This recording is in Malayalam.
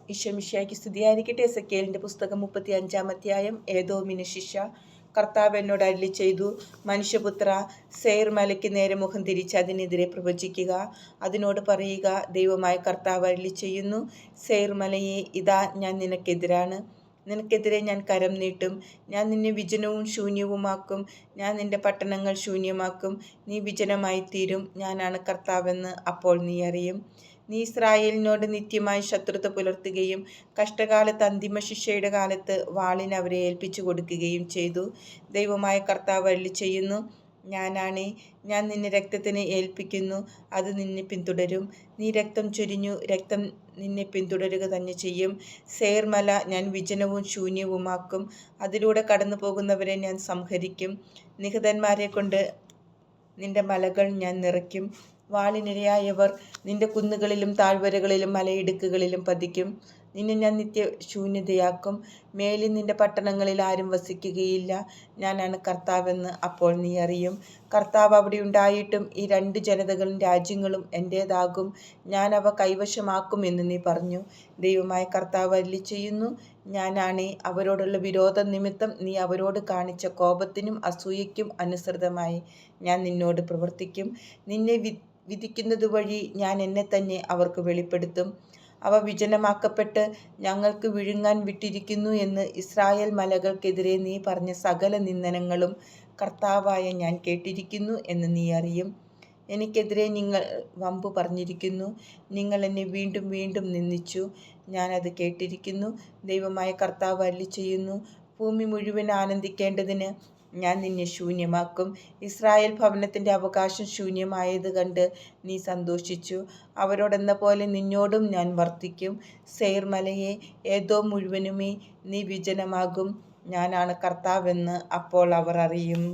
ഈശോമിശിഹായ്ക്ക് സ്തുതിയായിരിക്കട്ടെ. എസെക്കിയേലിന്റെ പുസ്തകം 35-ാം അധ്യായം. ഏദോമിന് ശിക്ഷ. കർത്താവ് എന്നോട് അരുളിച്ചെയ്തു, മനുഷ്യപുത്ര, സെയർ മലയ്ക്ക് നേരെ മുഖം തിരിച്ച് അതിനെതിരെ പ്രവചിക്കുക. അതിനോട് പറയുക, ദൈവമായ കർത്താവ് അരുളിച്ചെയ്യുന്നു, സെയർ മലയെ, ഇതാ ഞാൻ നിനക്കെതിരാണ്. നിനക്കെതിരെ ഞാൻ കരം നീട്ടും. ഞാൻ നിന്നെ വിജനവും ശൂന്യവുമാക്കും. ഞാൻ നിന്റെ പട്ടണങ്ങൾ ശൂന്യമാക്കും. നീ വിജനമായിത്തീരും. ഞാനാണ് കർത്താവെന്ന് അപ്പോൾ നീ അറിയും. നീ ഇസ്രായേലിനോട് നിത്യമായി ശത്രുത പുലർത്തുകയും കഷ്ടകാലത്ത് അന്തിമ ശിക്ഷയുടെ കാലത്ത് വാളിന് അവരെ ഏൽപ്പിച്ചു കൊടുക്കുകയും ചെയ്തു. ദൈവമായ കർത്താവ് അരുളിച്ചെയ്യുന്നു, ഞാനാണേ, ഞാൻ നിന്നെ രക്തത്തിന് ഏൽപ്പിക്കുന്നു. അത് നിന്നെ പിന്തുടരും. നീ രക്തം ചൊരിഞ്ഞു, രക്തം നിന്നെ പിന്തുടരുക തന്നെ ചെയ്യും. സെയർ മല ഞാൻ വിജനവും ശൂന്യവുമാക്കും. അതിലൂടെ കടന്നു പോകുന്നവരെ ഞാൻ സംഹരിക്കും. നിഹതന്മാരെ കൊണ്ട് നിന്റെ മലകൾ ഞാൻ നിറയ്ക്കും. വാളിനിരയായവർ നിന്റെ കുന്നുകളിലും താഴ്വരകളിലും മലയിടുക്കുകളിലും പതിക്കും. നിന്നെ ഞാൻ നിത്യശൂന്യതയാക്കും. മേലിൽ നിന്റെ പട്ടണങ്ങളിൽ ആരും വസിക്കുകയില്ല. ഞാനാണ് കർത്താവെന്ന് അപ്പോൾ നീ അറിയും. കർത്താവ് അവിടെ ഉണ്ടായിട്ടും ഈ 2 ജനതകളും രാജ്യങ്ങളും എൻ്റേതാകും. ഞാൻ അവ കൈവശമാക്കും എന്ന് നീ പറഞ്ഞു. ദൈവമായ കർത്താവ് അരുളിച്ചെയ്യുന്നു, ഞാനാണേ, അവരോടുള്ള വിരോധം നിമിത്തം നീ അവരോട് കാണിച്ച കോപത്തിനും അസൂയയ്ക്കും അനുസൃതമായി ഞാൻ നിന്നോട് പ്രവർത്തിക്കും. നിന്നെ വിധിക്കുന്നതുവഴി ഞാൻ എന്നെ തന്നെ അവർക്ക് വെളിപ്പെടുത്തും. അവ വിജനമാക്കപ്പെട്ട് ഞങ്ങൾക്ക് വിഴുങ്ങാൻ വിട്ടിരിക്കുന്നു എന്ന് ഇസ്രായേൽ മലകൾക്കെതിരെ നീ പറഞ്ഞ സകല നിന്ദനങ്ങളും കർത്താവായ ഞാൻ കേട്ടിരിക്കുന്നു എന്ന് നീ അറിയും. എനിക്കെതിരെ നിങ്ങൾ വമ്പു പറഞ്ഞിരിക്കുന്നു. നിങ്ങൾ എന്നെ വീണ്ടും വീണ്ടും നിന്ദിച്ചു. ഞാനത് കേട്ടിരിക്കുന്നു. ദൈവമായ കർത്താവ് അരുളിച്ചെയ്യുന്നു, ഭൂമി മുഴുവൻ ആനന്ദിക്കേണ്ടതിന് ഞാൻ നിന്നെ ശൂന്യമാക്കും. ഇസ്രായേൽ ഭവനത്തിൻ്റെ അവകാശം ശൂന്യമായത് കണ്ട് നീ സന്തോഷിച്ചു. അവരോടെന്ന പോലെ നിന്നോടും ഞാൻ വർത്തിക്കും. സെയർ മലയെ, ഏദോം മുഴുവനുമേ, നീ വിജനമാകും. ഞാനാണ് കർത്താവെന്ന് അപ്പോൾ അവർ അറിയും.